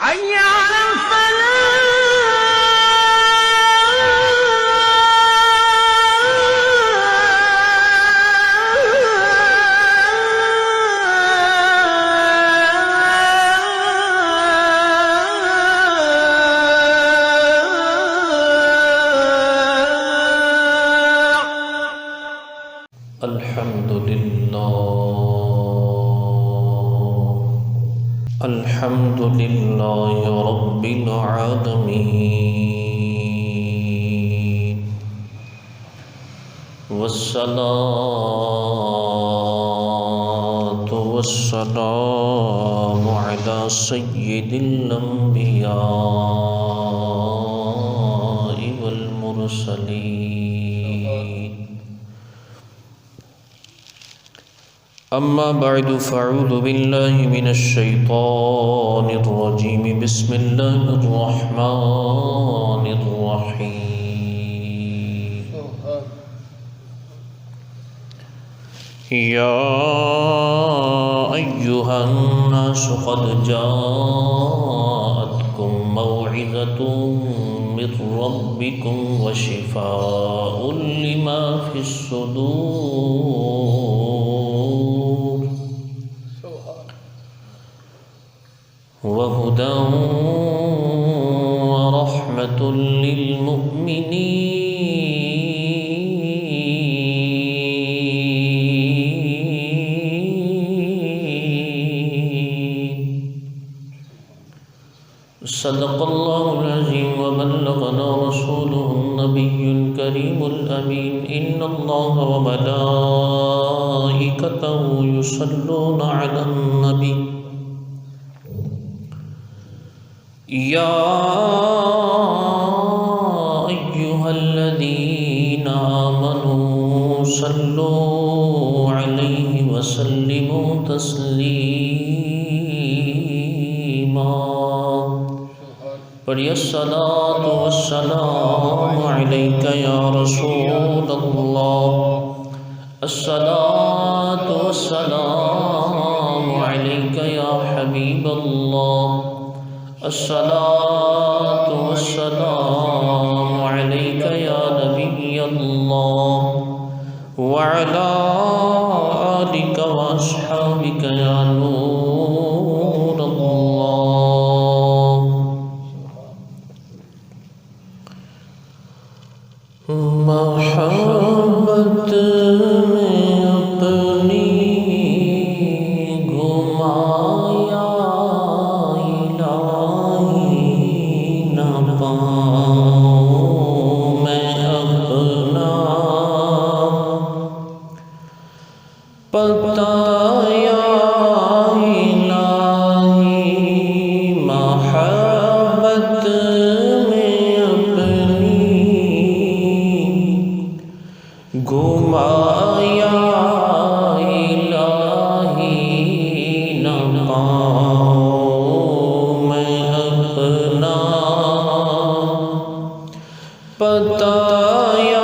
حي على الحمد لله رب العالمين والصلاة والسلام على سيد الأنبياء والمرسلين أما بعد فأعوذ بالله من الشيطان الرجيم بسم الله الرحمن الرحيم يا أيها الناس قد جاءتكم موعظة من ربكم وشفاء لما في الصدور وهدى ورحمة للمؤمنين صدق الله العظيم وبلغنا رسوله النبي الكريم الأمين إن الله وملائكته يصلون على النبي يا أيها الذين آمنوا صلوا عليه وسلموا تسليما پڑھیے الصلاة والسلام عليك يا رسول الله الصلاة والسلام عليك يا حبيب الله الصلاة والسلام عليك يا نبي الله وعلى آلك وأصحابك يا نور الله محبت میں اپنی گھمایا پتایا الہی محبت میں اپنی گھمایا الہی نہ پاؤں میں اپنا پتایا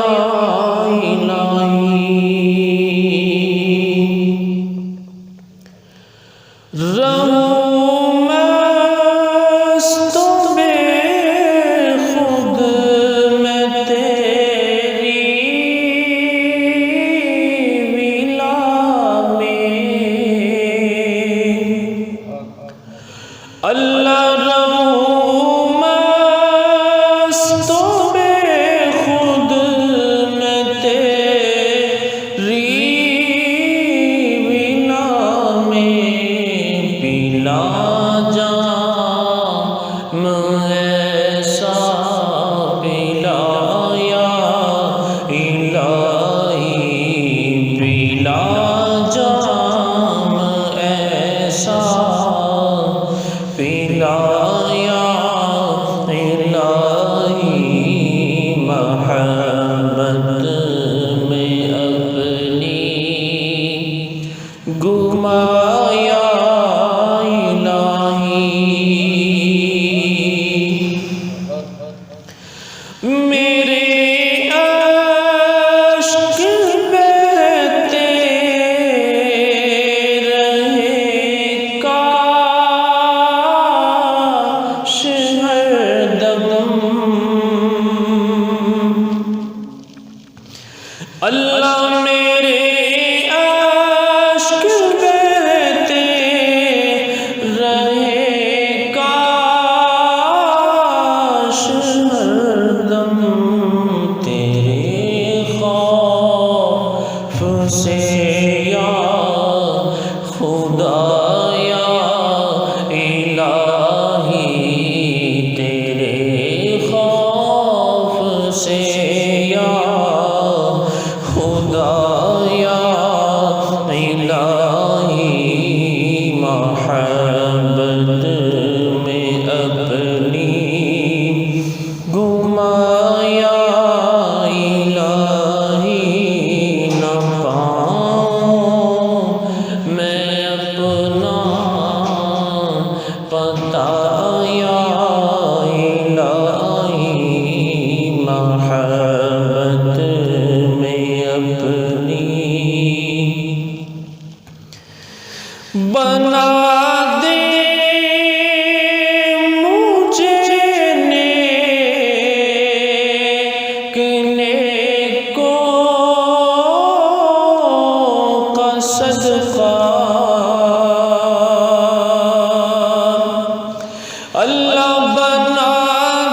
اللہ بنا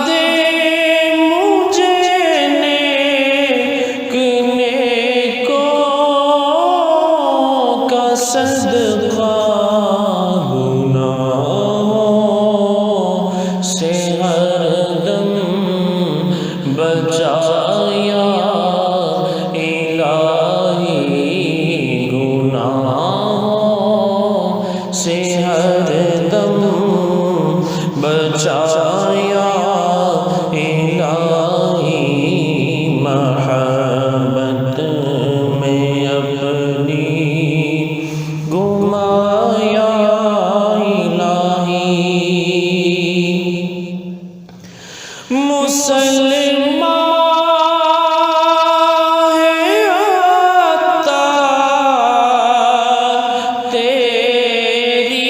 دے مجھے نیک نیکوں کا صدقہ، گناہوں سے ہر دم بچایا الہی، گناہوں سے ہر دم بچایا الہی، محبت میں اپنی گمایا الہی۔ مسلمان ہے عطا تیری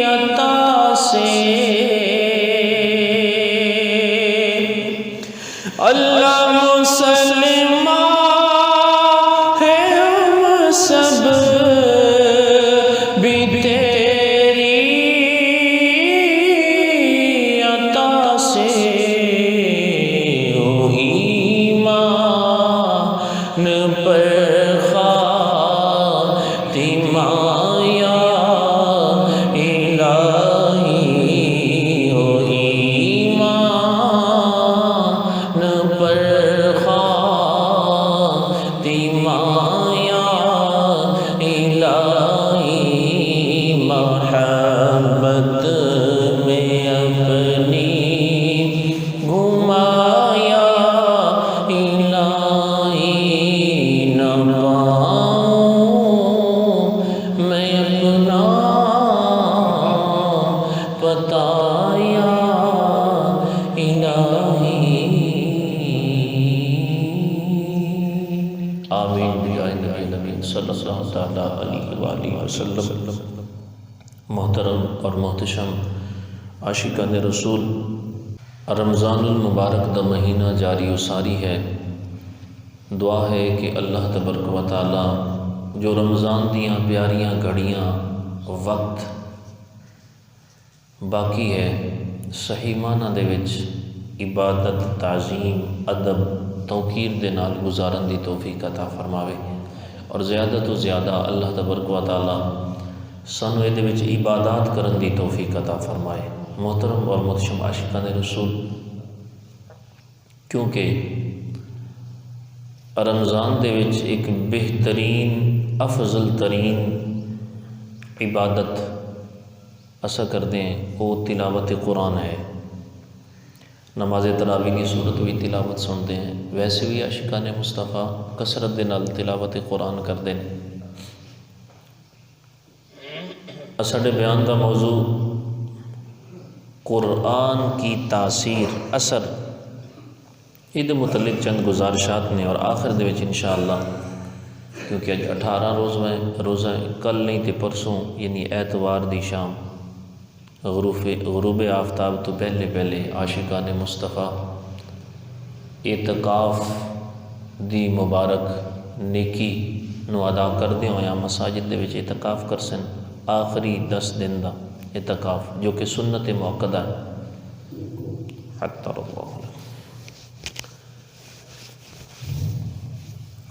عطا سے، اللہ مسلمان ہے ہم سب بھی تیری عطا سے، ایمان پر خاتمہ یا الہی، ایمان پر خاتمہ یا الہی، محبت میں اپنی گمایا الہی، نہ پاؤں میں اپنا بتایا الہی۔ آمین بجائے نبی صلی اللہ تعالیٰ علیہ وآلہ وسلم۔ محترم اور محتشم عاشقان رسول، رمضان المبارک دا مہینہ جاری و ساری ہے۔ دعا ہے کہ اللہ تبارک و تعالی جو رمضان دیاں پیاریاں گھڑیاں وقت باقی ہے، صحیح معنی دے وچ عبادت، تعظیم، ادب، توقیر دے نال گزارن دی توفیق عطا فرماوے، اور زیادہ تو زیادہ اللہ تبارک و تعالی سانو اے دے وچ عبادات کرن دی توفیق عطا فرمائے۔ محترم اور محتشم عاشقان رسول، کیونکہ رمضان دے وچ ایک بہترین افضل ترین عبادت اسا کردے ہیں، وہ تلاوت قرآن ہے۔ نماز تراویح کی صورت بھی تلاوت سنتے ہیں، ویسے بھی عاشقان مصطفیٰ کثرت دے نال تلاوت قرآن کردے ہیں۔ اساڈے بیان کا موضوع قرآن کی تاثیر، اثر، یہ متعلق چند گزارشات نے، اور آخر دے وچ انشاءاللہ، کیونکہ اج 18 روزہ کل نہیں تے پرسوں یعنی ایتوار دی شام غروب آفتاب تو پہلے عاشقان مصطفیٰ اعتکاف دی مبارک نیکی نو ادا کردے ہویا مساجد دے وچ اعتکاف کرسن، آخری 10 دن دا اعتکاف جو کہ سنت موقدہ ہے۔ حتی اللہ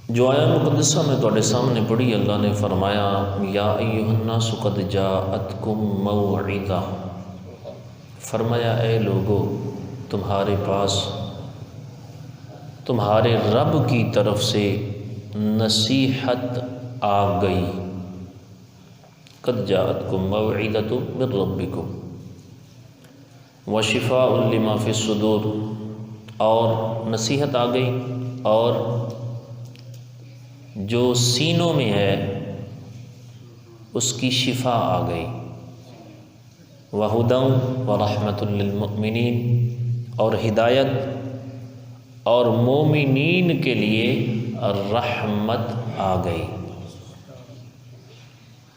جو آیا مقدسہ میں تواڈے سامنے پڑھی، اللہ نے فرمایا یا ایھا الناس قد جاءتکم موعظہ، فرمایا اے لوگو تمہارے پاس تمہارے رب کی طرف سے نصیحت آ گئی۔ قد جاءتکم موعظۃ من ربکم وشفاء لما فی الصدور، اور نصیحت آ گئی اور جو سینوں میں ہے اس کی شفا آ گئی۔ وہدی ورحمۃ للمؤمنین، اور ہدایت اور مومنین کے لیے رحمت آ گئی۔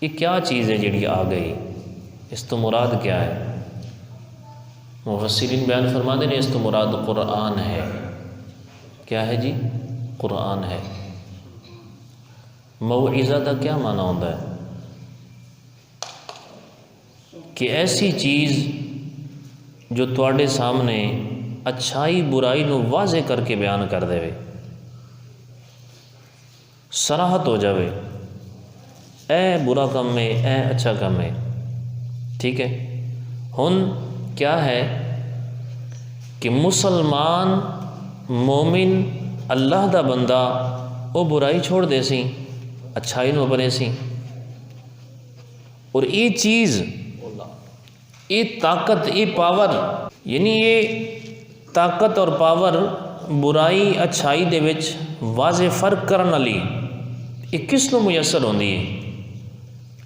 یہ کیا چیز ہے جڑی آ گئی؟ اس تو مراد کیا ہے؟ مفسرین بیان فرماتے ہیں اس تو مراد قرآن ہے۔ کیا ہے جی؟ قرآن ہے۔ موعظہ کا کیا معنی ہوتا ہے؟ کہ ایسی چیز جو تواڈے سامنے اچھائی برائی نو واضح کر کے بیان کر دے، صراحت ہو جاوے، اے برا کم ہے، اے اچھا کم ہے، ٹھیک ہے۔ ہن کیا ہے کہ مسلمان مومن اللہ دا بندہ وہ برائی چھوڑ دے سی، اچھائی نو بنے سی، اور یہ چیز، یہ طاقت، یہ پاور، یعنی یہ طاقت اور پاور برائی اچھائی دے وچ واضح فرق کرن والی یہ کس نو میسر ہوندی ہے؟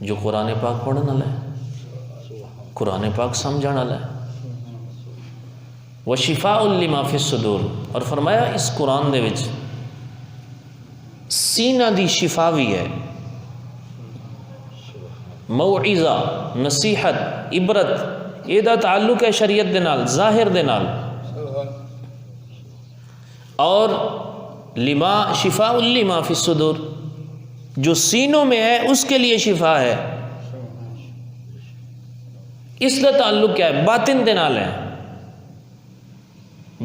جو قرآن پاک پڑھن والا ہے، قرآن پاک سمجھن والا ہے۔ وشفاء لما فی الصدور، اور فرمایا اس قرآن دے وچ سینہ دی شفا بھی ہے، موعظہ، نصیحت، عبرت، یہ دا تعلق ہے شریعت دے نال، ظاہر دے نال، اور لما شفاء لما فی الصدور، جو سینوں میں ہے اس کے لیے شفا ہے۔ اس کا تعلق کیا ہے؟ باطن دے نال ہے۔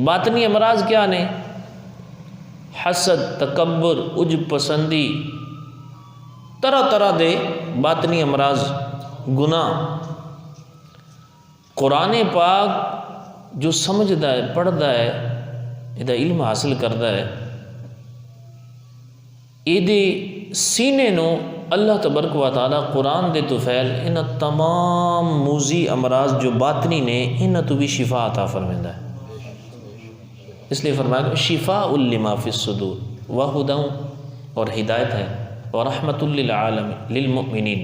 باطنی امراض کیا نے؟ حسد، تکبر، عجب پسندی، طرح طرح دے باطنی امراض، گناہ۔ قرآن پاک جو سمجھدا ہے، پڑھدا ہے، یہ علم حاصل کردا ہے، یہ سینے نو اللہ تبارک و تعالی قرآن دے توفیل ان تمام موذی امراض جو باطنی نے ان تو بھی شفا عطا فرمیندا ہے۔ اس لیے فرمایا شفاء لما فی الصدور وہدی، اور ہدایت ہے، اور رحمت للعالمین للمؤمنین،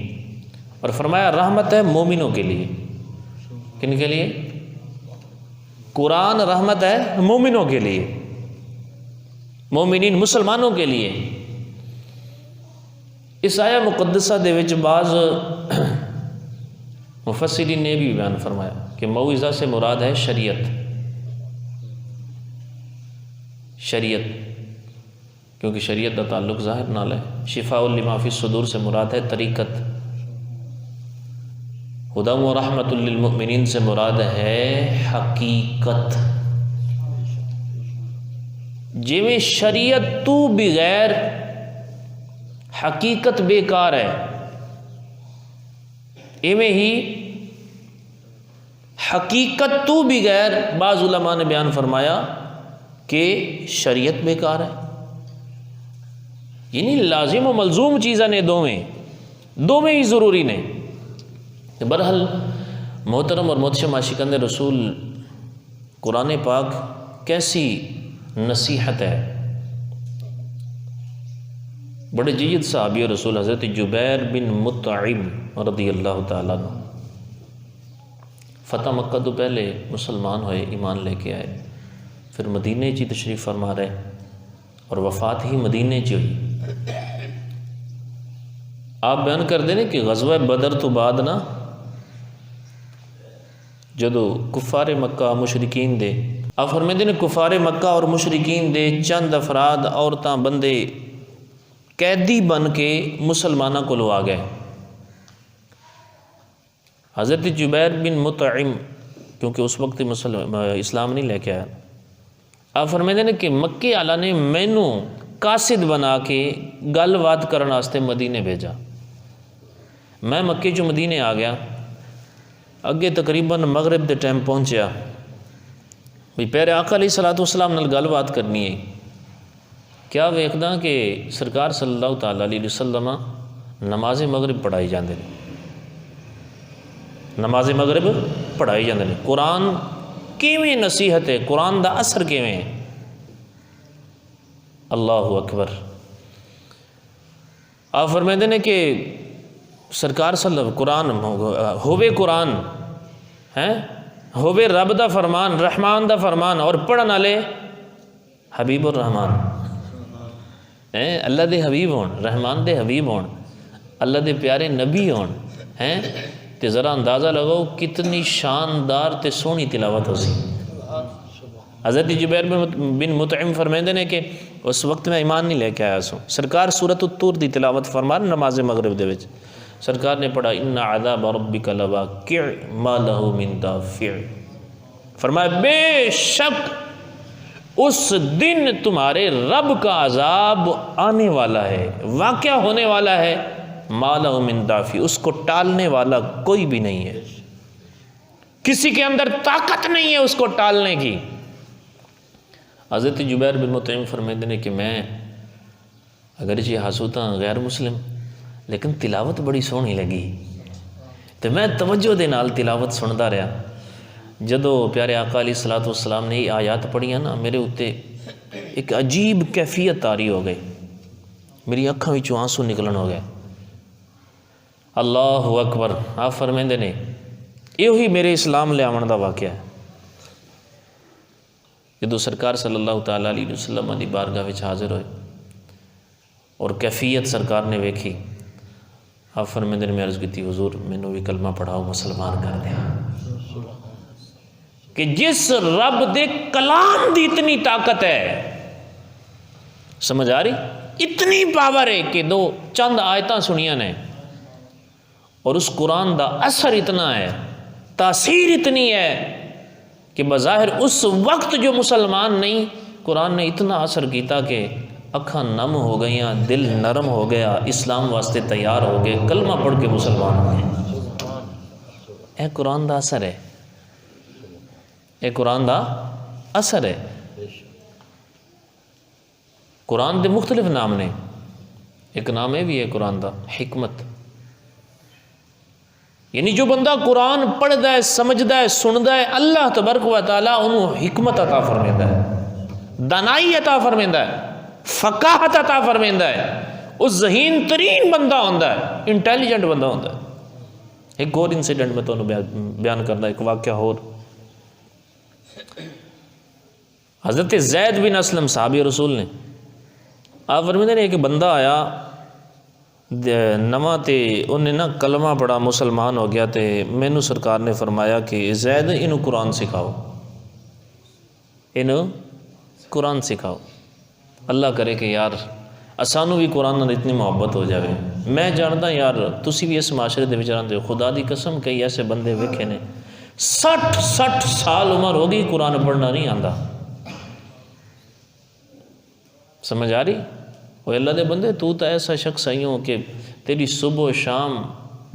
اور فرمایا رحمت ہے مومنوں کے لیے۔ کن کے لیے؟ قرآن رحمت ہے مومنوں کے لیے، مومنین مسلمانوں کے لیے۔ اس آیہ مقدسہ دے وچ بعض مفسرین نے بھی بیان فرمایا کہ موعظہ سے مراد ہے شریعت، شریعت، کیونکہ شریعت کا تعلق ظاہر نال ہے۔ شفاء لما فی الصدور سے مراد ہے طریقت، ہدی و رحمت للمؤمنین سے مراد ہے حقیقت۔ جویں شریعت تو بغیر حقیقت بیکار ہے، ایویں ہی حقیقت تو بغیر بعض علماء نے بیان فرمایا کہ شریعت بیکار ہے۔ یعنی لازم و ملزوم چیزاں نے دوویں ہی ضروری نے۔ برحال محترم اور محتشم عاشقان رسول، قرآن پاک کیسی نصیحت ہے۔ بڑے جید صحابی رسول حضرت جبیر بن مطعم رضی اللہ تعالیٰ عنہ فتح مکہ تو پہلے مسلمان ہوئے، ایمان لے کے آئے، پھر مدینے چی تشریف فرما رہے، اور وفات ہی مدینے چی ہوئی۔ آپ بیان کر دیں کہ غزوہ بدر تو بعد نا، جدو کفار مکہ مشرکین دے، آپ فرمائیں دیں کفار مکہ اور مشرکین دے چند افراد عورتاں بندے قیدی بن کے مسلمانوں کو لو آ گئے۔ حضرت جبیر بن مطعم کیونکہ اس وقت اسلام نہیں لے کے آیا، آپ فرمائیں دیں کہ مکے والا نے مینو قاصد بنا کے گل بات کرنے واسطے مدینے بھیجا۔ میں مکے چو مدینے آ گیا، اگے تقریباً مغرب دے ٹائم پہنچیا، بھی پیارے آقا علیہ الصلوۃ والسلام نال گل بات کرنی ہے۔ کیا ویکھدا کہ سرکار صلی اللہ تعالیٰ علیہ وسلم نماز مغرب پڑھائی جاندے نے، نماز مغرب پڑھائی جاندے نے۔ قرآن کیویں نصیحت ہے، قرآن دا اثر کیویں ہے، اللہ اکبر۔ آپ فرمائندے نے کہ سرکار صلی اللہ قرآن ہووے، قرآن ہیں ہووے رب دا فرمان، رحمان دا فرمان، اور پڑھن والے حبیب الرحمان، اللہ دے حبیب ہون، رحمان دے حبیب ہون، اللہ دے پیارے نبی ہون، ہیں تے ذرا اندازہ لگاؤ کتنی شاندار تے سونی تلاوت ہو سی۔ حضرت جبیر بن مطعم فرمائندے نے کہ اس وقت میں ایمان نہیں لے کے آیا سو، سرکار سورۃ الطور دی تلاوت فرمان نماز مغرب دے وچ، سرکار نے پڑھا ان عذاب ربک لواقع ما لہ من دافع، فرمایا بے شک اس دن تمہارے رب کا عذاب آنے والا ہے، واقعہ ہونے والا ہے، ما لہ من دافع، اس کو ٹالنے والا کوئی بھی نہیں ہے، کسی کے اندر طاقت نہیں ہے اس کو ٹالنے کی۔ حضرت جبیر بن مطعم فرماتے ہیں کہ میں اگرچہ ہاسوتا غیر مسلم لیکن تلاوت بڑی سونی لگی تو میں توجہ دے نال تلاوت سنتا رہا۔ جدو پیارے آقا علیہ الصلوۃ والسلام نے یہ آیات پڑھیاں نا، میرے اتنے ایک عجیب کیفیت طاری ہو گئی، میری اکھاں وچوں آنسو نکلن ہو گئے۔ اللہ اکبر، آپ فرمیندے نے یہی میرے اسلام لے آمن دا واقعہ ہے۔ جدو سرکار صلی اللہ تعالیٰ علیہ وسلم دی بارگاہ وچ حاضر ہوئے اور کیفیت سرکار نے ویکھی، آپ فرمیندے نے میں عرض کی حضور مینوں بھی کلمہ پڑھاؤ، مسلمان کر دیا۔ کہ جس رب دے کلام دی اتنی طاقت ہے، سمجھ آ رہی، اتنی پاور ہے کہ دو چند آیتاں سنیاں نے اور اس قرآن دا اثر اتنا ہے، تاثیر اتنی ہے کہ بظاہر اس وقت جو مسلمان نہیں، قرآن نے اتنا اثر کیتا کہ اکھاں نم ہو گئیاں، دل نرم ہو گیا، اسلام واسطے تیار ہو گئے، کلمہ پڑھ کے مسلمان ہو گئے۔ اے قرآن دا اثر ہے، اے قرآن دا اثر ہے۔ قرآن دے مختلف نام نے، ایک نام ہے بھی ہے قرآن دا حکمت، یعنی جو بندہ قرآن پڑھدا ہے، سمجھدا ہے، سندا ہے، اللہ تبارک و تعالیٰ انہوں حکمت عطا فرمیندا ہے، دانائی عطا فرمیندا ہے، فقاہت عطا فرمیندا ہے، اس ذہین ترین بندہ ہوندا ہے، انٹیلیجنٹ بندہ ہوندا ہے۔ ایک اور انسیڈنٹ میں تمہیں بیان کرنا، ایک واقعہ اور۔ حضرت زید بن اسلم صحابی رسول نے، آپ فرمیندے نے ایک بندہ آیا نواں تے انہیں نا کلمہ پڑھا، مسلمان ہو گیا، تے مینوں سرکار نے فرمایا کہ زید انہوں قرآن سکھاؤ، انہوں قرآن سکھاؤ۔ اللہ کرے کہ یار اسانوں بھی قرآن نال اتنی محبت ہو جاوے۔ میں جاندا یار تسی بھی اس معاشرے دے وچ رہندے ہو، خدا دی قسم کئی ایسے بندے ویکھے نے 60 سال عمر ہو گئی قرآن پڑھنا نہیں آندا۔ سمجھ آ رہی؟ وہ اللہ دے بندے، تو ایسا شخص آئی ہوں کہ تیری صبح شام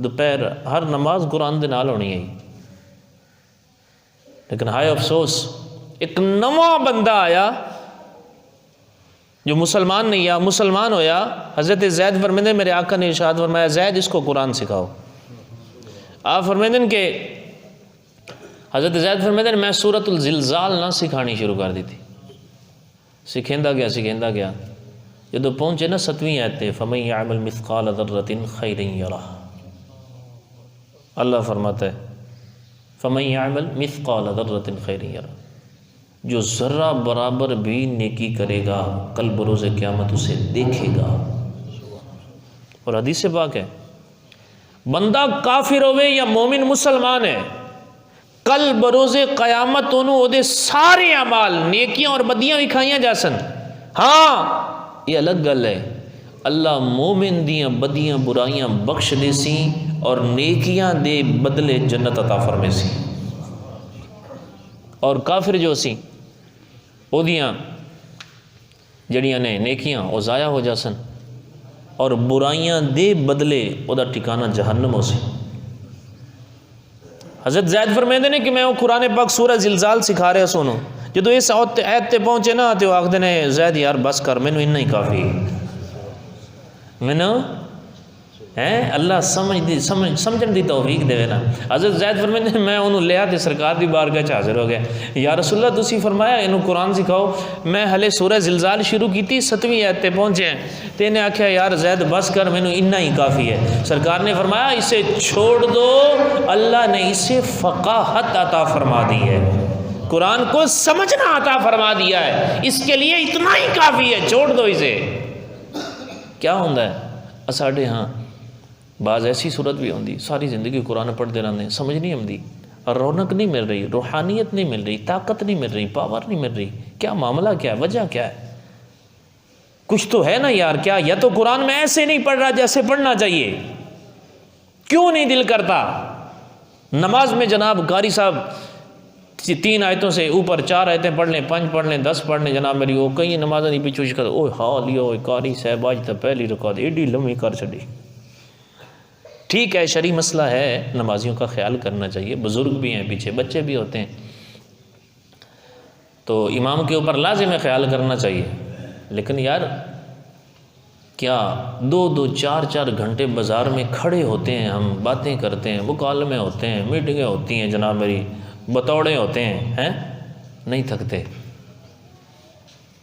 دوپہر ہر نماز قرآن دے نال ہونی ہے، لیکن ہائے افسوس ایک نواں بندہ آیا جو مسلمان نہیں یا مسلمان ہویا۔ حضرت زید فرمیندے میرے آقا نے ارشاد فرمایا زید اس کو قرآن سکھاؤ۔ آپ فرمیندے کہ حضرت زید فرمیندے میں سورۃ الزلزال نہ سکھانی شروع کر دی تھی، سکھیندا گیا جدو پہنچے نا 7ویں آیت تے فَمَن يَعْمَلْ مِثْقَالَ ذَرَّةٍ خَيْرًا يَرَهُ، اللہ فرماتا ہے فَمَن يَعْمَلْ مِثْقَالَ ذَرَّةٍ خَيْرًا يَرَهُ، جو ذرہ برابر بھی نیکی کرے گا کل بروز قیامت اسے دیکھے گا۔ اور حدیث پاک ہے بندہ کافر ہوئے یا مومن مسلمان ہے، کل بروز قیامت انہوں او دے سارے اعمال نیکیاں اور بدیاں وکھائیاں جا سن۔ ہاں یہ الگ گل ہے، اللہ مومن دیاں بدیاں برائیاں بخش دے سی اور نیکیاں دے بدلے جنت عطا فرمے سی، اور کافر جو سی او دیاں جڑیاں نے نیکیاں او ضائع ہو جا سن اور برائیاں دے بدلے او دا ٹھکانہ جہنم ہو سی۔ حضرت زید فرمیندے نے کہ میں وہ قرآن پاک سورہ زلزال سکھا رہا سونو، جدو اس آیت تے پہنچے نا تو آخدے نے زید یار بس کر، مینوں اتنا ہی کافی، مینوں اللہ سمجھن دی توفیق دے نا۔ حضرت زید فرمیندے میں انہوں لیا تے سرکار دی بارگاہ چ حاضر ہو گیا، یا رسول اللہ تسی فرمایا انہوں قرآن سکھاؤ، میں ہلے سورہ زلزال شروع کیتی 7ویں آیت تے پہنچے ہیں، تے انہیں آکھیا یار زید بس کر، مینوں اتنا ہی کافی ہے۔ سرکار نے فرمایا اسے چھوڑ دو، اللہ نے اسے فقاہت عطا فرما دی ہے، قرآن کو سمجھنا عطا فرما دیا ہے، اس کے لیے اتنا ہی کافی ہے، چھوڑ دو اسے۔ کیا ہوندہ ہے ساڑھے ہاں بعض ایسی صورت بھی ہوندی ساری زندگی قرآن پڑھتے رہتے ہیں، سمجھ نہیں آتی، رونق نہیں مل رہی، روحانیت نہیں مل رہی، طاقت نہیں مل رہی، پاور نہیں مل رہی، کیا معاملہ کیا ہے، وجہ کیا ہے؟ کچھ تو ہے نا یار، کیا یا تو قرآن میں ایسے نہیں پڑھ رہا جیسے پڑھنا چاہیے، کیوں نہیں دل کرتا؟ نماز میں جناب قاری صاحب 3 آیتوں سے اوپر 4 آیتیں پڑھ لیں، 5 پڑھ لیں، 10 پڑھ لیں، جناب میری وہ کئی نماز نہیں پیچھے کر او ہاں لیا قاری صاحب آج تو پہلی رکعت ایڈی لمبی کر چڑی۔ ٹھیک ہے، شرعی مسئلہ ہے، نمازیوں کا خیال کرنا چاہیے، بزرگ بھی ہیں پیچھے، بچے بھی ہوتے ہیں، تو امام کے اوپر لازم ہے خیال کرنا چاہیے۔ لیکن یار کیا 2-2 4-4 گھنٹے بازار میں کھڑے ہوتے ہیں، ہم باتیں کرتے ہیں، مکالمے ہوتے ہیں، میٹنگیں ہوتی ہیں، جناب میری بطوڑے ہوتے ہیں، نہیں تھکتے؟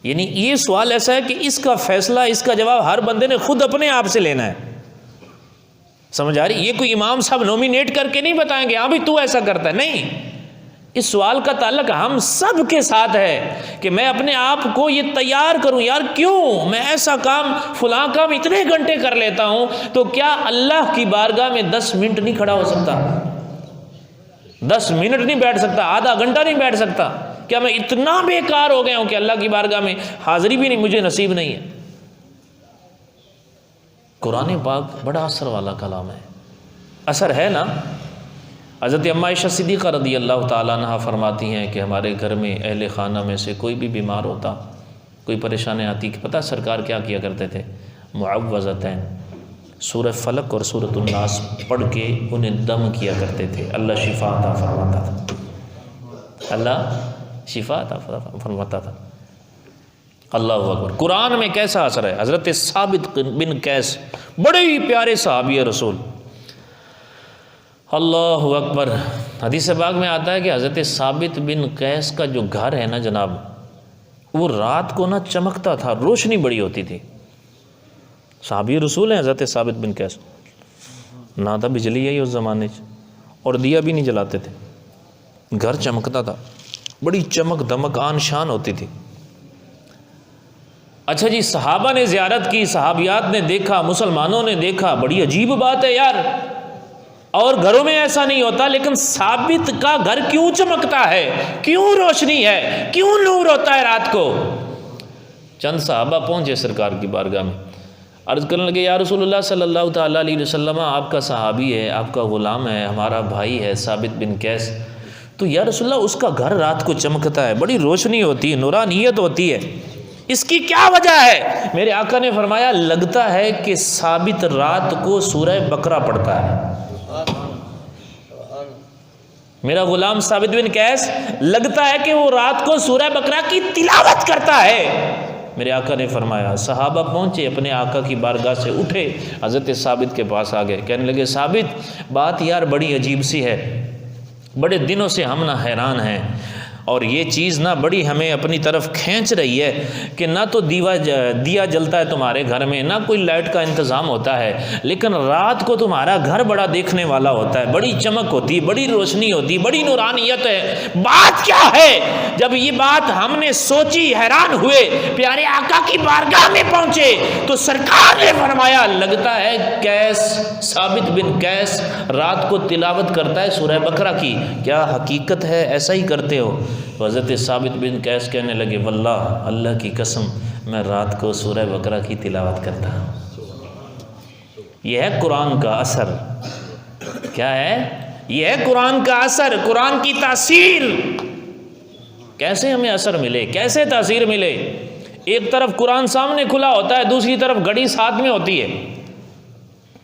یعنی یہ سوال ایسا ہے کہ اس کا فیصلہ، اس کا جواب ہر بندے نے خود اپنے آپ سے لینا ہے، سمجھ آ رہی؟ یہ کوئی امام صاحب نومینیٹ کر کے نہیں بتائیں گے ہاں بھی تو ایسا کرتا ہے، نہیں، اس سوال کا تعلق ہم سب کے ساتھ ہے کہ میں اپنے آپ کو یہ تیار کروں، یار کیوں میں ایسا کام، فلاں کام اتنے گھنٹے کر لیتا ہوں، تو کیا اللہ کی بارگاہ میں 10 منٹ نہیں کھڑا ہو سکتا؟ 10 منٹ نہیں بیٹھ سکتا؟ آدھا گھنٹہ نہیں بیٹھ سکتا؟ کیا میں اتنا بیکار ہو گیا ہوں کہ اللہ کی بارگاہ میں حاضری بھی نہیں مجھے نصیب نہیں ہے؟ قرآن پاک بڑا اثر والا کلام ہے، اثر ہے نا۔ حضرت اماں عائشہ صدیقہ رضی اللہ تعالیٰ عنہ فرماتی ہیں کہ ہمارے گھر میں اہل خانہ میں سے کوئی بھی بیمار ہوتا، کوئی پریشانی آتی، کہ پتہ سرکار کیا کیا کرتے تھے؟ معوذتین، سورہ فلق اور سورۃ الناس پڑھ کے انہیں دم کیا کرتے تھے، اللہ شفا عطا فرماتا تھا، اللہ شفا عطا فرماتا تھا۔ اللہ اکبر، قرآن میں کیسا اثر ہے! حضرت ثابت بن قیس بڑے ہی پیارے صحابی رسول، اللہ اکبر، حدیث پاک میں آتا ہے کہ حضرت ثابت بن قیس کا جو گھر ہے نا جناب، وہ رات کو نا چمکتا تھا، روشنی بڑی ہوتی تھی۔ صحابی رسول ہیں حضرت ثابت بن قیس، نہ تھا بجلی ہے اس زمانے اور دیا بھی نہیں جلاتے تھے، گھر چمکتا تھا، بڑی چمک دمک آن شان ہوتی تھی۔ اچھا جی، صحابہ نے زیارت کی، صحابیات نے دیکھا، مسلمانوں نے دیکھا، بڑی عجیب بات ہے یار، اور گھروں میں ایسا نہیں ہوتا، لیکن ثابت کا گھر کیوں چمکتا ہے؟ کیوں روشنی ہے؟ کیوں نور ہوتا ہے رات کو؟ چند صحابہ پہنچے سرکار کی بارگاہ میں، عرض کرنے لگے یا رسول اللہ صلی اللہ تعالیٰ علیہ وسلم، آپ کا صحابی ہے، آپ کا غلام ہے، ہمارا بھائی ہے ثابت بن قیس، تو یا رسول اللہ اس کا گھر رات کو چمکتا ہے، بڑی روشنی ہوتی ہے، نورانیت ہوتی ہے، اس کی کیا وجہ ہے؟ میرے آقا نے فرمایا لگتا ہے کہ ثابت رات کو سورہ بقرہ پڑھتا ہے، میرا غلام ثابت بن قیس لگتا ہے کہ وہ رات کو سورہ بقرہ کی تلاوت کرتا ہے۔ میرے آقا نے فرمایا، صحابہ پہنچے اپنے آقا کی بارگاہ سے، اٹھے حضرت ثابت کے پاس آ گئے، کہنے لگے ثابت بات یار بڑی عجیب سی ہے، بڑے دنوں سے ہم نہ حیران ہیں، اور یہ چیز نہ بڑی ہمیں اپنی طرف کھینچ رہی ہے کہ نہ تو دیا جلتا ہے تمہارے گھر میں، نہ کوئی لائٹ کا انتظام ہوتا ہے، لیکن رات کو تمہارا گھر بڑا دیکھنے والا ہوتا ہے، بڑی چمک ہوتی ہے، بڑی روشنی ہوتی ہے، بڑی نورانیت ہے، بات کیا ہے؟ جب یہ بات ہم نے سوچی، حیران ہوئے، پیارے آقا کی بارگاہ میں پہنچے تو سرکار نے فرمایا لگتا ہے قیس، ثابت بن قیس رات کو تلاوت کرتا ہے سورہ بقرہ کی، کیا حقیقت ہے ایسا ہی کرتے ہو؟ حضرت ثابت بن قیس کہنے لگے واللہ اللہ کی قسم میں رات کو سورہ بقرہ کی تلاوت کرتا ہوں۔ یہ ہے قرآن کا اثر، کیا ہے؟ یہ ہے قرآن کا اثر، قرآن کی تاثیر۔ کیسے ہمیں اثر ملے، کیسے تاثیر ملے؟ ایک طرف قرآن سامنے کھلا ہوتا ہے، دوسری طرف گھڑی ساتھ میں ہوتی ہے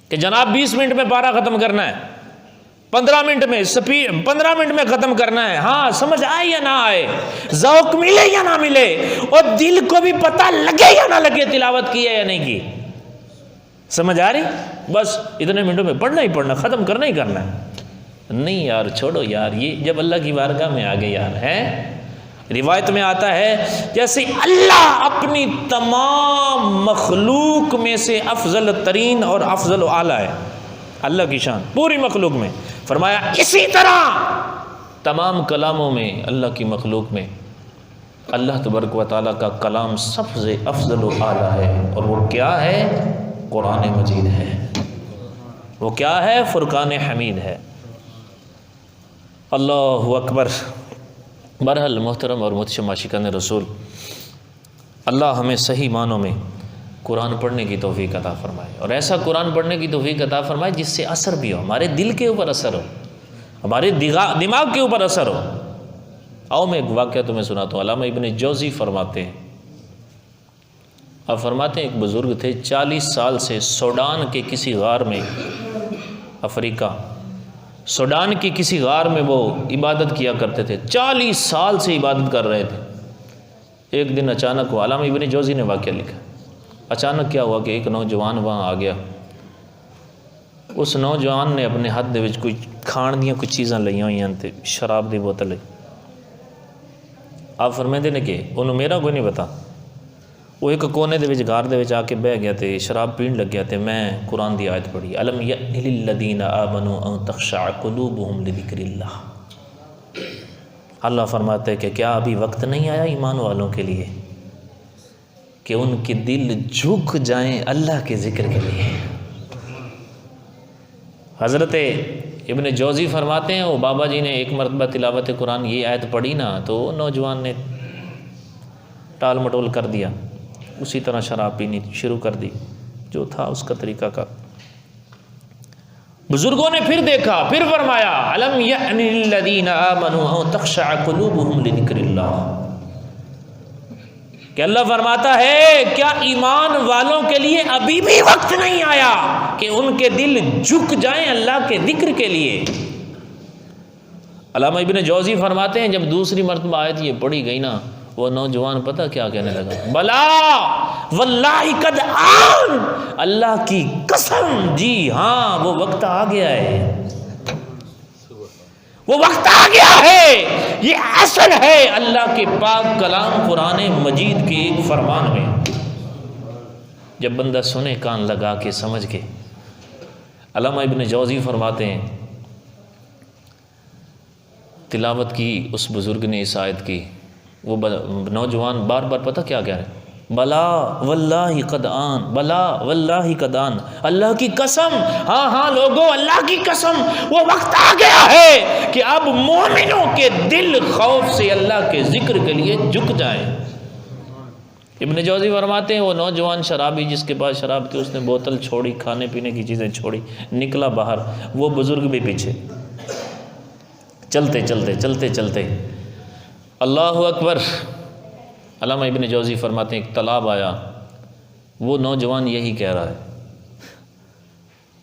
کہ جناب 20 منٹ میں پارہ ختم کرنا ہے، 15 منٹ میں 15 منٹ میں ختم کرنا ہے، ہاں سمجھ آئے یا نہ آئے، ذوق ملے یا نہ ملے، اور دل کو بھی پتہ لگے یا نہ لگے تلاوت کی ہے یا نہیں کی، سمجھ آ رہی؟ بس اتنے منٹوں میں پڑھنا ہی پڑھنا، ختم کرنا ہی کرنا ہے۔ نہیں یار چھوڑو یار، یہ جب اللہ کی بارگاہ میں آگے یار ہے، روایت میں آتا ہے جیسے اللہ اپنی تمام مخلوق میں سے افضل ترین اور افضل و اعلیٰ ہے، اللہ کی شان پوری مخلوق میں، فرمایا اسی طرح تمام کلاموں میں، اللہ کی مخلوق میں اللہ تبارک و تعالیٰ کا کلام سب سے افضل و اعلیٰ ہے، اور وہ کیا ہے؟ قرآن مجید ہے، وہ کیا ہے؟ فرقان حمید ہے۔ اللہ اکبر۔ بہرحال محترم اور محتشم عاشقان رسول، اللہ ہمیں صحیح معنوں میں قرآن پڑھنے کی توفیق عطا فرمائے، اور ایسا قرآن پڑھنے کی توفیق عطا فرمائے جس سے اثر بھی ہو، ہمارے دل کے اوپر اثر ہو، ہمارے دماغ کے اوپر اثر ہو۔ آؤ میں ایک واقعہ تمہیں سناتا ہوں۔ علامہ ابن جوزی فرماتے ہیں، آپ فرماتے ہیں ایک بزرگ تھے 40 سال سے سوڈان کے کسی غار میں، افریقہ، سوڈان کی کسی غار میں وہ عبادت کیا کرتے تھے، 40 سال سے عبادت کر رہے تھے۔ ایک دن اچانک ہوا، علامہ ابن جوزی نے واقعہ لکھا، اچانک کیا ہوا کہ ایک نوجوان وہاں آ گیا۔ اس نوجوان نے اپنے ہاتھ دے وچ کوئی کھان دیاں کچھ چیزاں لائیاں ہوئی ہیں تے شراب دی بوتل ہے۔ آپ فرماتے نے کہ انہوں میرا کوئی نہیں پتا، وہ ایک کونے دے وچ غار دے وچ آ کے بہ گیا تے شراب پین لگ گیا تے میں قرآن دی آیت پڑھی، الم یأن للذین آمنوا ان تخشع قلوبہم لذکر اللہ۔ اللہ فرماتے ہیں کہ کیا ابھی وقت نہیں آیا ایمان والوں کے لیے کہ ان کے دل جھک جائیں اللہ کے ذکر کے لیے۔ حضرت ابن جوزی فرماتے ہیں وہ بابا جی نے ایک مرتبہ تلاوت قرآن یہ آیت پڑھی نا تو نوجوان نے ٹال مٹول کر دیا، اسی طرح شراب پینی شروع کر دی، جو تھا اس کا طریقہ کا۔ بزرگوں نے پھر دیکھا، پھر فرمایا الم یأن للذین آمنوا ان تخشع قلوبہم لذکر اللہ، کہ اللہ فرماتا ہے کیا ایمان والوں کے لیے ابھی بھی وقت نہیں آیا کہ ان کے دل جھک جائیں اللہ کے ذکر کے لیے۔ علامہ ابن جوزی فرماتے ہیں جب دوسری مرتبہ آیت یہ پڑھی گئی نا، وہ نوجوان پتہ کیا کہنے لگا، بلا واللہ قد آن، اللہ کی قسم جی ہاں وہ وقت آ گیا ہے، وہ وقت آ گیا ہے، یہ اصل ہے اللہ کے پاک کلام قرآن مجید کے ایک فرمان میں۔ جب بندہ سنے کان لگا کے سمجھ کے۔ علامہ ابن جوزی فرماتے ہیں تلاوت کی اس بزرگ نے اس آیت کی، وہ نوجوان بار بار پتہ کیا کہہ رہے ہیں، بلا واللہ قد آن، بلا واللہ قد آن، اللہ کی قسم، ہاں ہاں لوگوں اللہ کی قسم، وہ وقت آ گیا ہے کہ اب مومنوں کے دل خوف سے اللہ کے ذکر کے لیے جھک جائیں۔ ابن جوزی فرماتے ہیں وہ نوجوان شرابی جس کے پاس شراب تھی، اس نے بوتل چھوڑی، کھانے پینے کی چیزیں چھوڑی، نکلا باہر، وہ بزرگ بھی پیچھے، چلتے چلتے چلتے چلتے، اللہ اکبر۔ علامہ ابن جوزی فرماتے ہیں ایک تالاب آیا، وہ نوجوان یہی کہہ رہا ہے،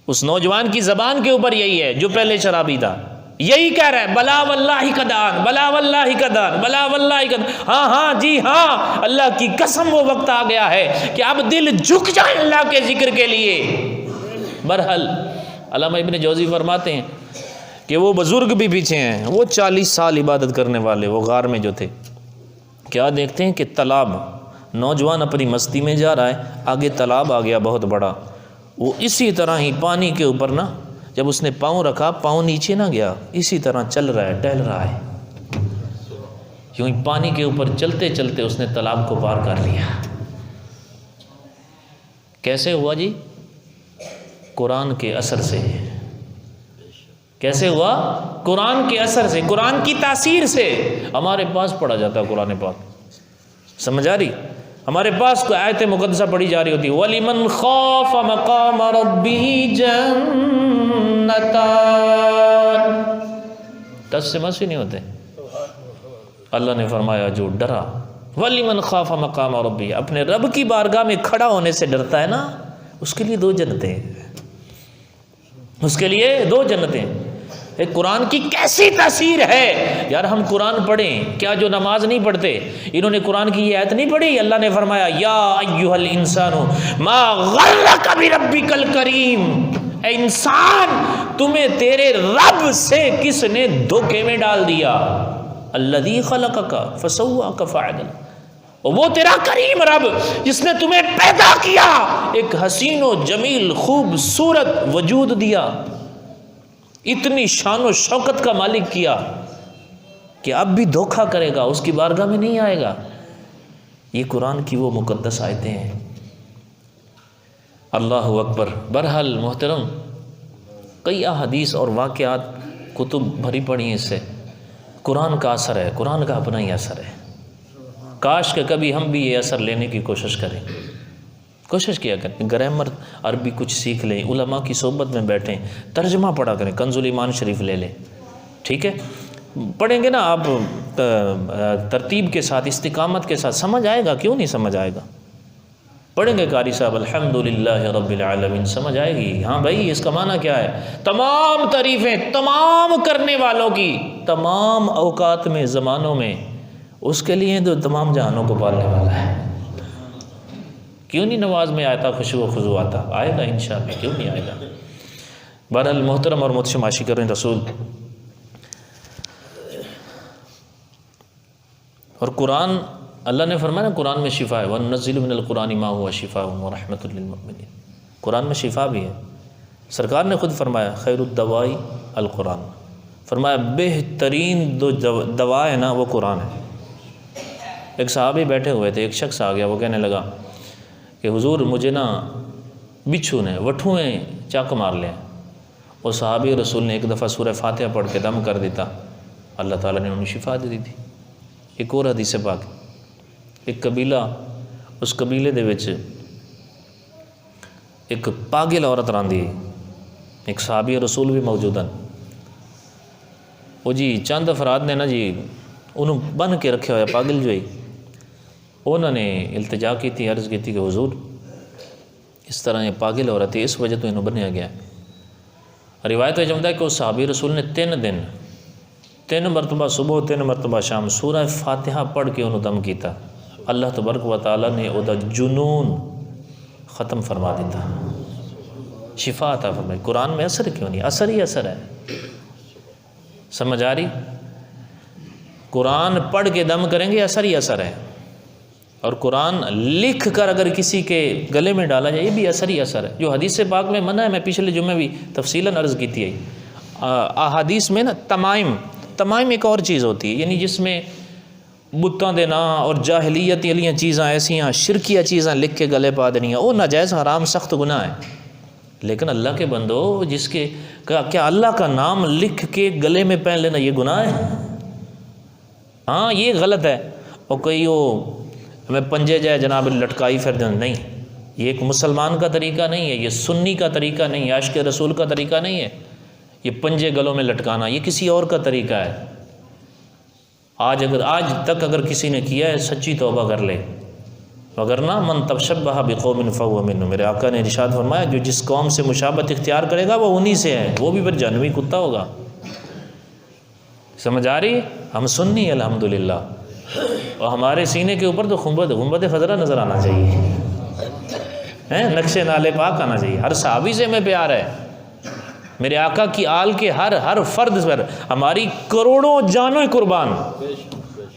اس نوجوان کی زبان کے اوپر یہی ہے جو پہلے شرابی تھا، یہی کہہ رہا ہے بلا واللہ قد آن، بلا واللہ قد آن، بلا واللہ قد، ہاں ہاں جی ہاں اللہ کی قسم وہ وقت آ گیا ہے کہ اب دل جھک جائیں اللہ کے ذکر کے لیے۔ برحال علامہ ابن جوزی فرماتے ہیں کہ وہ بزرگ بھی پیچھے ہیں، وہ 40 سال عبادت کرنے والے وہ غار میں جو تھے، کیا دیکھتے ہیں کہ تالاب، نوجوان اپنی مستی میں جا رہا ہے، آگے تالاب آ گیا بہت بڑا، وہ اسی طرح ہی پانی کے اوپر نا جب اس نے پاؤں رکھا، پاؤں نیچے نہ گیا، اسی طرح چل رہا ہے، ٹہل رہا ہے، یوں ہی پانی کے اوپر چلتے چلتے اس نے تالاب کو پار کر لیا۔ کیسے ہوا جی؟ قرآن کے اثر سے۔ کیسے ہوا؟ قرآن کے اثر سے، قرآن کی تاثیر سے۔ ہمارے پاس پڑھا جاتا ہے قرآن پاک، سمجھ آ رہی؟ ہمارے پاس کوئی آیت مقدسہ پڑھی جا رہی ہوتی ہے، وَلِمَنْ خَافَ مَقَامَ رَبِّهِ جَنَّتَانِ، 10 سے مسئلہ نہیں ہوتے۔ اللہ نے فرمایا جو ڈرا، وَلِمَنْ خَافَ مَقَامَ رَبِّهِ، اپنے رب کی بارگاہ میں کھڑا ہونے سے ڈرتا ہے نا، اس کے لیے 2 جنتیں، اس کے لیے 2 جنتیں۔ ایک قرآن کی کیسی تاثیر ہے یار، ہم قرآن پڑھیں، کیا جو نماز نہیں پڑھتے انہوں نے قرآن کی یہ آیت نہیں پڑھی؟ اللہ نے فرمایا یا ایھا الانسان ما غرک بربک الکریم، اے انسان تمہیں تیرے رب سے کس نے دھوکے میں ڈال دیا، الذی خلقک فسواک فعدلک، وہ تیرا کریم رب جس نے تمہیں پیدا کیا، ایک حسین و جمیل خوبصورت وجود دیا، اتنی شان و شوکت کا مالک کیا کہ اب بھی دھوکہ کرے گا، اس کی بارگاہ میں نہیں آئے گا۔ یہ قرآن کی وہ مقدس آیتیں ہیں۔ اللہ اکبر۔ برحال محترم، کئی احادیث اور واقعات کتب بھری پڑی ہیں اس سے۔ قرآن کا اثر ہے، قرآن کا اپنا ہی اثر ہے۔ کاش کہ کبھی ہم بھی یہ اثر لینے کی کوشش کریں، کوشش کیا کریں گرامر عربی کچھ سیکھ لیں، علماء کی صحبت میں بیٹھیں، ترجمہ پڑھا کریں، کنز الایمان شریف لے لیں، ٹھیک ہے؟ پڑھیں گے نا آپ ترتیب کے ساتھ، استقامت کے ساتھ، سمجھ آئے گا، کیوں نہیں سمجھ آئے گا؟ پڑھیں گے قاری صاحب الحمدللہ رب العالمین، سمجھ آئے گی، ہاں بھائی اس کا معنی کیا ہے؟ تمام تعریفیں تمام کرنے والوں کی تمام اوقات میں، زمانوں میں، اس کے لیے جو تمام جہانوں کو پالنے والا ہے۔ کیوں نہیں نماز میں آتا خشوع و خضوع آتا؟ آئے گا انشاءاللہ، کیوں نہیں آئے گا؟ بہرحال محترم اور محتشم عاشقان رسول، اور قرآن اللہ نے فرمایا نا قرآن میں شفا ہے، وَنُنَزِّلُ مِنَ الْقُرْآنِ مَا هُوَ شِفَاءٌ وَرَحْمَةٌ لِّلْمُؤْمِنِينَ، قرآن میں شفا بھی ہے۔ سرکار نے خود فرمایا خیر الدوائی القرآن، فرمایا بہترین دوا ہے نا وہ قرآن ہے۔ ایک صحابی بیٹھے ہوئے تھے، ایک شخص آ گیا، وہ کہنے لگا کہ حضور مجھے نا بچھو نے وٹھوئے چاک مار لیں۔ اور صحابی رسول نے ایک دفعہ سورہ فاتحہ پڑھ کے دم کر دیتا، اللہ تعالیٰ نے انہیں شفا دے دی تھی۔ ایک اور حدیث پاک، ایک قبیلہ، اس قبیلے دے وچ ایک پاگل عورت راندی، ایک صحابی رسول بھی موجود ہیں، وہ جی چند افراد نے نا جی انہوں بن کے رکھے ہویا پاگل جو ہی، انہوں نے التجا کی تھی، عرض کی تھی کہ حضور اس طرح یہ پاگل عورت ہے، اس وجہ تو انہوں بنیا گیا۔ روایت میں جمدہ ہے کہ اس صحابی رسول نے 3 دن 3 مرتبہ صبح 3 مرتبہ شام سورہ فاتحہ پڑھ کے انہوں دم کیتا، اللہ تبارک و تعالیٰ نے او دا جنون ختم فرما دیتا، شفا عطا فرمائی۔ قرآن میں اثر کیوں نہیں؟ اثر ہی اثر ہے، سمجھ آ رہی؟ قرآن پڑھ کے دم کریں گے، اثر ہی اثر ہے، اور قرآن لکھ کر اگر کسی کے گلے میں ڈالا جائے یہ بھی اثر ہی اثر ہے۔ جو حدیث پاک میں منع ہے، میں پچھلے جمعے بھی تفصیلاً عرض کی تھی، احادیث میں نا تمائم ایک اور چیز ہوتی ہے، یعنی جس میں بتاں دے نا اور جاہلیت والیاں چیزاں ایسیاں شرکیہ چیزاں لکھ کے گلے پا دینیاں، وہ ناجائز حرام سخت گناہ ہے۔ لیکن اللہ کے بندو، جس کے کیا اللہ کا نام لکھ کے گلے میں پہن لینا یہ گناہ ہے؟ ہاں یہ غلط ہے۔ اور کوئی وہ ہمیں پنجے جائے جناب لٹکائی پھر دیں، نہیں، یہ ایک مسلمان کا طریقہ نہیں ہے، یہ سنی کا طریقہ نہیں ہے، عاشق رسول کا طریقہ نہیں ہے، یہ پنجے گلوں میں لٹکانا یہ کسی اور کا طریقہ ہے۔ آج تک اگر کسی نے کیا ہے سچی توبہ کر لے، وگرنہ من تشبہ بقوم فہو منہم، میرے آقا نے ارشاد فرمایا جو جس قوم سے مشابہت اختیار کرے گا وہ انہی سے ہے، وہ بھی پھر جہنمی کتا ہوگا۔ سمجھ آ رہی؟ ہم سنی الحمدللہ، اور ہمارے سینے کے اوپر تو گنبد خضرا نظر آنا چاہیے، نقش نالے پاک آنا چاہیے، ہر صحابی سے ہمیں پیار ہے، میرے آقا کی آل کے ہر فرد پر ہماری کروڑوں جانوں قربان۔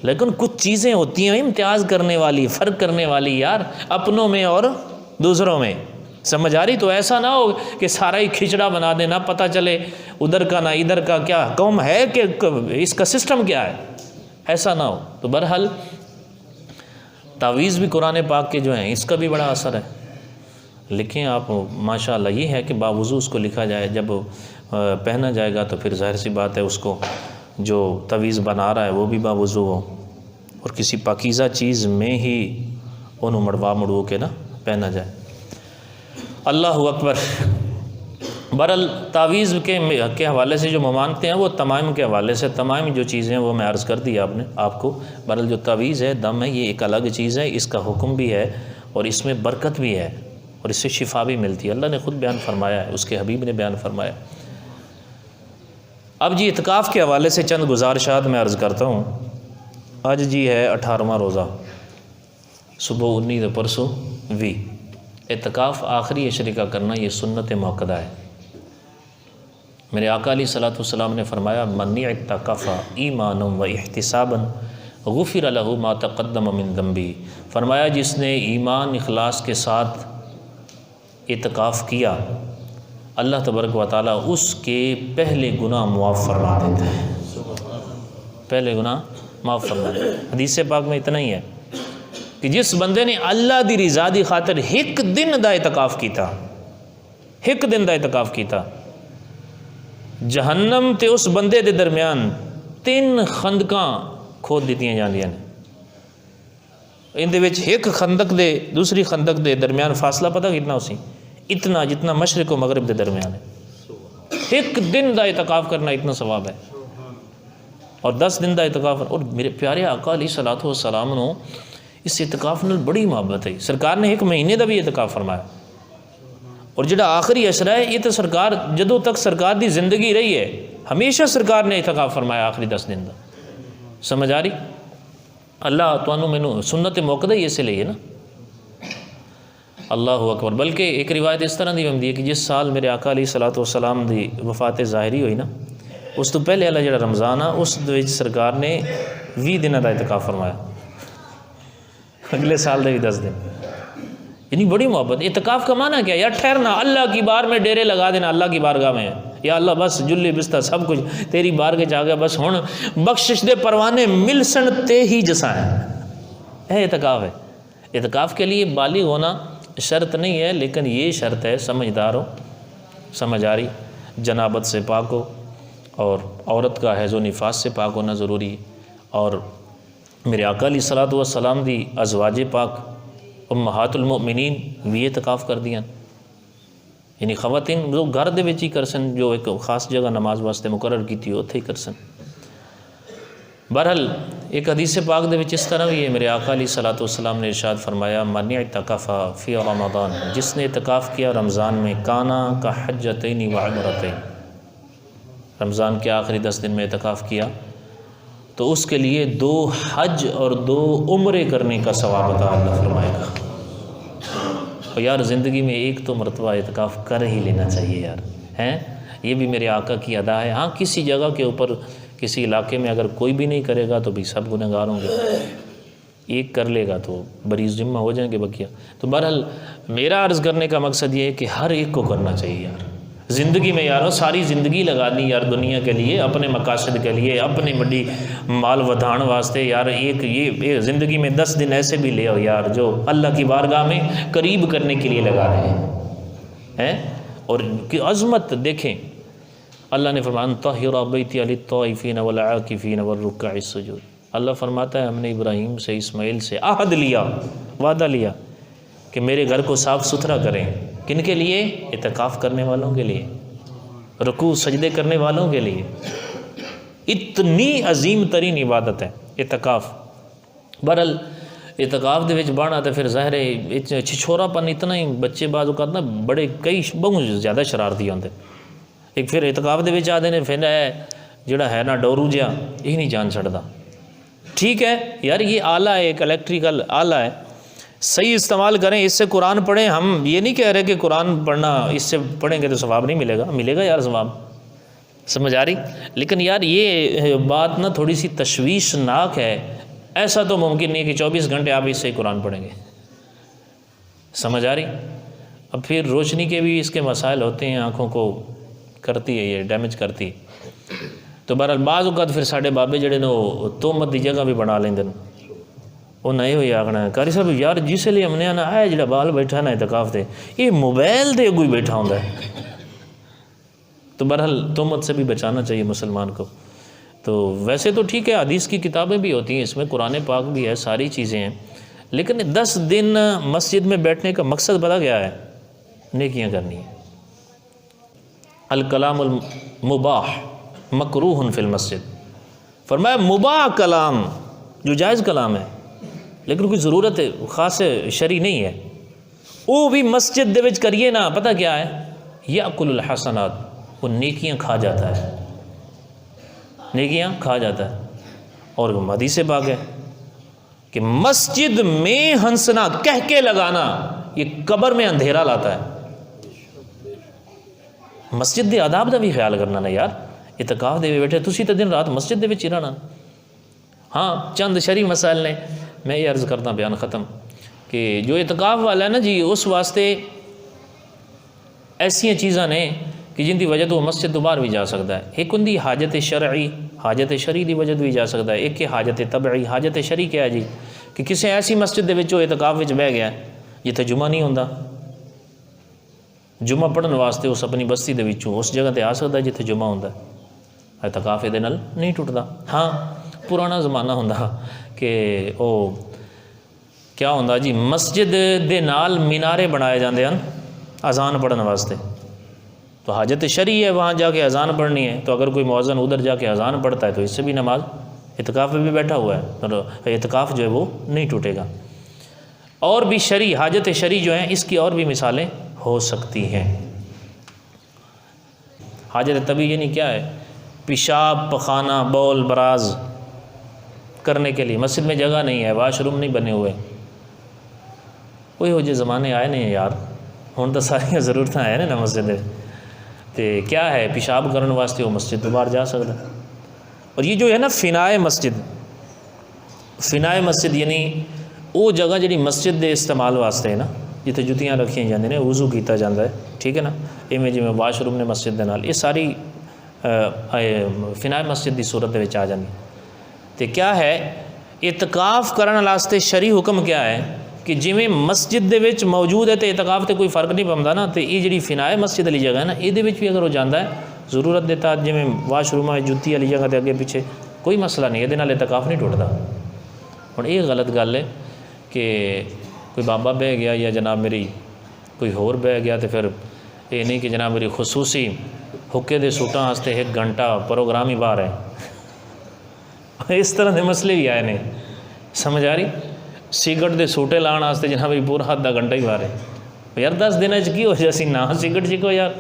لیکن کچھ چیزیں ہوتی ہیں امتیاز کرنے والی، فرق کرنے والی یار، اپنوں میں اور دوسروں میں، سمجھ آ رہی؟ تو ایسا نہ ہو کہ سارا ہی کھچڑا بنا دے، نہ پتہ چلے ادھر کا نہ ادھر کا، کیا قوم ہے کہ اس کا سسٹم کیا ہے، ایسا نہ ہو۔ تو بہرحال تعویذ بھی قرآن پاک کے جو ہیں اس کا بھی بڑا اثر ہے، لکھیں آپ ماشاءاللہ۔ یہ ہے کہ باوضو اس کو لکھا جائے، جب پہنا جائے گا تو پھر ظاہر سی بات ہے اس کو جو تعویذ بنا رہا ہے وہ بھی باوضو ہو، اور کسی پاکیزہ چیز میں ہی انہوں مڑو کے نا پہنا جائے۔ اللہ اکبر۔ بہرحال تعویذ کے حوالے سے جو ممانتے ہیں وہ تمائم کے حوالے سے، تمائم جو چیزیں وہ میں عرض کر دی آپ کو۔ بہرحال جو تعویذ ہے، دم ہے، یہ ایک الگ چیز ہے، اس کا حکم بھی ہے اور اس میں برکت بھی ہے اور اس سے شفا بھی ملتی ہے، اللہ نے خود بیان فرمایا ہے، اس کے حبیب نے بیان فرمایا۔ اب جی اعتکاف کے حوالے سے چند گزارشات میں عرض کرتا ہوں۔ آج جی ہے 18واں روزہ، صبح 19 پرسوں 20۔ اعتکاف آخری عشرے کا کرنا یہ سنت موقدہ ہے۔ میرے آقا علیہ الصلوۃ والسلام نے فرمایا من اعتکف ایمانا و احتسابا غفر له ما تقدم من ذنبہ، فرمایا جس نے ایمان اخلاص کے ساتھ اعتکاف کیا اللہ تبارک و تعالیٰ اس کے پہلے گناہ معاف فرما دیتا ہے، پہلے گناہ معاف فرما دیتا ہے۔ حدیث پاک میں اتنا ہی ہے کہ جس بندے نے اللہ دی رضا دی خاطر ایک دن دا اعتکاف کیتا، ایک دن دا اعتکاف کیتا، جہنم تے اس بندے دے درمیان 3 خندقاں کھود دیتیاں جاندیاں نے، اندے وچ ایک خندق دے دوسری خندق دے درمیان فاصلہ پتہ کتنا اسی؟ اتنا جتنا مشرق و مغرب دے درمیان ہے۔ ایک دن دا اعتکاف کرنا اتنا ثواب ہے، اور 10 دن دا اعتکاف۔ اور میرے پیارے آقا علیہ الصلوۃ والسلام نو اس اعتکاف نال بڑی محبت ہے۔ سرکار نے 1 مہینے دا بھی اعتکاف فرمایا، اور جڑا آخری عشرہ ہے یہ تو سرکار جدوں تک سرکار دی زندگی رہی ہے ہمیشہ سرکار نے اعتکاف فرمایا آخری 10 دن دا۔ سمجھ آ رہی؟ اللہ تانوں مینوں سنت موقع ہی اسے لیے نا، اللہ اکبر۔ بلکہ ایک روایت اس طرح دی ہوندی ہے کہ جس سال میرے آقا علیہ الصلوۃ والسلام دی وفات ظاہری ہوئی نا، اس تو پہلے والا جڑا رمضان آ اس وچ سرکار نے 20 دنوں دا اعتکاف فرمایا، اگلے سال دے بھی 10 دن۔ یعنی بڑی محبت۔ اعتکاف کا معنی کیا؟ یار ٹھہرنا، اللہ کی بار میں ڈیرے لگا دینا، اللہ کی بارگاہ میں، یا اللہ بس جلی بستر سب کچھ تیری بارگاہ چ آ گیا، بس ہن بخشش دے پروانے مل سن تے ہی جساں ہے۔ اعتکاف ہے۔ اعتکاف کے لیے بالغ ہونا شرط نہیں ہے، لیکن یہ شرط ہے سمجھدار ہو، سمجھ آ رہی، جنابت سے پاک ہو، اور عورت کا حیض و نفاس سے پاک ہونا ضروری ہے۔ اور میرے آقا علیہ الصلوۃ والسلام دی ازواج پاک امہات المؤمنین بھی اعتکاف کر دیاں، یعنی خواتین جو گھر دے وچ ہی کر سن، جو ایک خاص جگہ نماز واسطے مقرر کیتی ہو اتھے ہی کر سن۔ بہرحال ایک حدیث پاک دے وچ اس طرح بھی ہے، میرے آقا علیہ الصلوۃ والسلام نے ارشاد فرمایا من اعتکف فی رمضان، جس نے اعتکاف کیا رمضان میں، کانا کا حجتین و عمرتین، رمضان کے آخری 10 دن میں اعتکاف کیا تو اس کے لیے 2 حج اور 2 عمرے کرنے کا ثواب عطا اللہ فرمائے گا۔ اور یار زندگی میں ایک تو مرتبہ اعتکاف کر ہی لینا چاہیے یار، ہیں یہ بھی میرے آقا کی ادا ہے۔ ہاں کسی جگہ کے اوپر کسی علاقے میں اگر کوئی بھی نہیں کرے گا تو بھی سب گنہگار ہوں گے، ایک کر لے گا تو بری ذمہ ہو جائیں گے بقیہ۔ تو بہرحال میرا عرض کرنے کا مقصد یہ ہے کہ ہر ایک کو کرنا چاہیے یار زندگی میں، یارو ساری زندگی لگا دی یار دنیا کے لیے، اپنے مقاصد کے لیے، اپنی بڑی مال ودھان واسطے یار، ایک یہ زندگی میں 10 دن ایسے بھی لے آؤ یار جو اللہ کی بارگاہ میں قریب کرنے کے لیے لگا رہے ہیں۔ اور عظمت دیکھیں، اللہ نے فرمایا طہر بیتی للطائفین والعاکفین والرکع السجود، اللہ فرماتا ہے ہم نے ابراہیم سے اسماعیل سے عہد لیا، وعدہ لیا کہ میرے گھر کو صاف ستھرا کریں۔ کن کے لیے؟ اعتکاف کرنے والوں کے لیے، رکوع سجدے کرنے والوں کے لیے۔ اتنی عظیم ترین عبادت ہے اعتکاف۔ بہرحال اعتکاف دے وچ بڑھنا تو پھر ظاہر ہے چھچھورا پن اتنا ہی، بچے بعض اوقات نا بڑے کئی بہت زیادہ شرارتی ہوندے، ایک پھر اعتکاف دے وچ آدھے نے پھر جڑا ہے نا ڈورو جہا یہ نہیں جان چھڑدا۔ ٹھیک ہے یار یہ آلہ ہے، ایک الیکٹریکل آلہ ہے، صحیح استعمال کریں، اس سے قرآن پڑھیں۔ ہم یہ نہیں کہہ رہے کہ قرآن پڑھنا اس سے پڑھیں گے تو ثواب نہیں ملے گا، ملے گا یار ثواب، سمجھ آ رہی؟ لیکن یار یہ بات نا تھوڑی سی تشویشناک ہے، ایسا تو ممکن نہیں ہے کہ 24 گھنٹے آپ اس سے قرآن پڑھیں گے، سمجھ آ رہی؟ اب پھر روشنی کے بھی اس کے مسائل ہوتے ہیں، آنکھوں کو کرتی ہے، یہ ڈیمیج کرتی ہے۔ تو بہرحال بعض اوقات پھر ساڈے بابے جڑے نے وہ تہمت دی جگہ بھی بنا لیندے، وہ نہیں ہوئی آخنا قاری صاحب یار جس لیے ہم نے آنا ہے جڑا بال بیٹھا نا اعتکاف دے یہ موبائل دے کوئی بیٹھا ہوندا ہے۔ تو بہرحال تہمت سے بھی بچانا چاہیے مسلمان کو۔ تو ویسے تو ٹھیک ہے حدیث کی کتابیں بھی ہوتی ہیں، اس میں قرآن پاک بھی ہے، ساری چیزیں ہیں، لیکن 10 دن مسجد میں بیٹھنے کا مقصد پتہ کیا ہے؟ نیکیاں کرنی ہے۔ الکلام المباح مکروہ فی المسجد، فرمایا مباح کلام جو جائز کلام ہے لیکن کوئی ضرورت ہے خاص شرعی نہیں ہے، وہ بھی مسجد دے وچ کریے نا، پتہ کیا ہے؟ یاکل الحسنات، وہ نیکیاں کھا جاتا ہے، نیکیاں کھا جاتا ہے۔ اور حدیث پاک ہے کہ مسجد میں ہنسنا، کہہ کے لگانا، یہ قبر میں اندھیرا لاتا ہے۔ مسجد دے آداب دا بھی خیال کرنا نا یار، اعتکاف دے بیٹھے تسی تو دن رات مسجد دے وچ ہی رہنا۔ ہاں چند شرعی مسائل نے، میں یہ عرض کرتا بیان ختم، کہ جو اعتکاف والا ہے نا جی اس واسطے ایسی چیزاں نے کہ جن دی وجہ تو وہ مسجد تو باہر بھی جا سکتا ہے۔ ایک ہوں حاجت شرعی، حاجت شرعی دی وجہ بھی جا سکتا ہے، ایک کہ حاجت طبعی۔ حاجت شرعی کیا ہے جی؟ کہ کسی ایسی مسجد دے وچ اعتکاف وچ بہ گیا جتھے جمعہ نہیں ہوندا، جمعہ پڑھن واسطے اس اپنی بستی دے وچوں اس جگہ تے آ سکتا ہے جتھے جمعہ ہوندا ہے، اعتکاف دے نال نہیں ٹوٹدا۔ ہاں پرانا زمانہ ہوندا کہ او کیا ہوتا جی، مسجد دے نال مینارے بنائے جاندے ہیں اذان پڑھنے واسطے، تو حاجت شرعی ہے وہاں جا کے اذان پڑھنی ہے، تو اگر کوئی مؤذن ادھر جا کے اذان پڑھتا ہے تو اس سے بھی نماز، اعتکاف میں بھی بیٹھا ہوا ہے، تو اعتکاف جو ہے وہ نہیں ٹوٹے گا۔ اور بھی شرعی حاجت شرعی جو ہیں اس کی اور بھی مثالیں ہو سکتی ہیں۔ حاجت طبی یعنی کیا ہے؟ پیشاب پخانہ بول براز کرنے کے لیے مسجد میں جگہ نہیں ہے، واش روم نہیں بنے ہوئے، کوئی ہو جے زمانے آئے نہیں یار، ہوں تو ساری ضرورت ہے نا مسجد تو کیا ہے، پیشاب کرنے واسطے وہ مسجد تو باہر جا سکتا۔ اور یہ جو ہے نا فنائے مسجد، فنائے مسجد یعنی وہ جگہ جڑی مسجد دے استعمال واسطے ہے نا، جتنے جتیاں رکھیاں جاندے نے، وضو کیتا جاندہ ہے، ٹھیک ہے نا، ایویں جی واش روم نے مسجد دے نال، یہ ساری فنائے مسجد دی صورت دے وچ آ جاندی۔ تو کیا ہے اعتکاف کرن واسطے شرعی حکم کیا ہے کہ جویں مسجد دے وچ موجود ہے تو اعتکاف تے کوئی فرق نہیں پوندا نا، تو یہ جڑی فنائے مسجد والی جگہ ہے نا، یہ بھی اگر وہ جاندا ہے ضرورت دیتا جویں واش روم جُتی والی جگہ تے اگے پیچھے کوئی مسئلہ نہیں، یہ اعتکاف نہیں ٹوٹدا۔ ہن یہ غلط گل ہے کہ کوئی بابا بہ گیا یا جناب میری کوئی ہور بہ گیا تو پھر یہ نہیں کہ جناب میری خصوصی حکے دے سوٹاں واسطے 1 گھنٹہ پروگرام ہی باہر ہے، اس طرح دے مسئلے بھی آئے نے، سمجھ آ رہی؟ سگرٹ دے سوٹے لان واسطے جناب پورا آدھا گھنٹہ ہی باہر ہے، یار 10 دن کی ہو جاسی نہ سگرٹ چکو یار،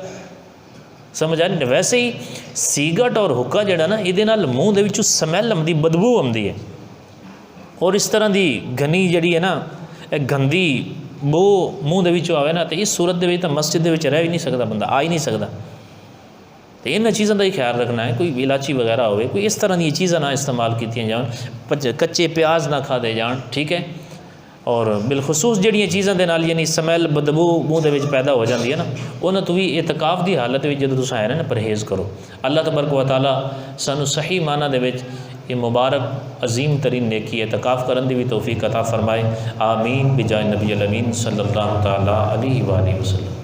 سمجھ آ رہی؟ ویسے ہی سگرٹ اور حکا جڑا نا یہ منہ دے وچوں سمیل آمدی، بدبو آمدی ہے، اور اس طرح دی گھنی جڑی ہے نا گندی بو منہ دے وچوں آوے نا، تو اس صورت دے وچ تو مسجد دے وچ رہ ہی نہیں سکتا، بندہ آ ہی نہیں سکتا۔ تو ان چیزوں کا ہی خیال رکھنا ہے، کوئی الائچی وغیرہ ہوئے، کوئی اس طرح دی چیزاں نہ استعمال کیتیاں جان، کچے پیاز نہ کھا دے جان، ٹھیک ہے، اور بالخصوص جڑیاں چیزاں دے نال یعنی سمیل بدبو منہ دے وچ پیدا ہو جاندی ہے نا، انہاں تو بھی اعتکاف دی حالت وچ جدوں تساں آئے نا پرہیز کرو۔ اللہ تبارک و تعالیٰ سانو صحیح معنی دے وچ یہ مبارک عظیم ترین نیکی اعتکاف کرن دی بھی توفیق عطا فرمائے، آمین بجائے نبی الامین صلی اللہ تعالیٰ علیہ وآلہ وسلم۔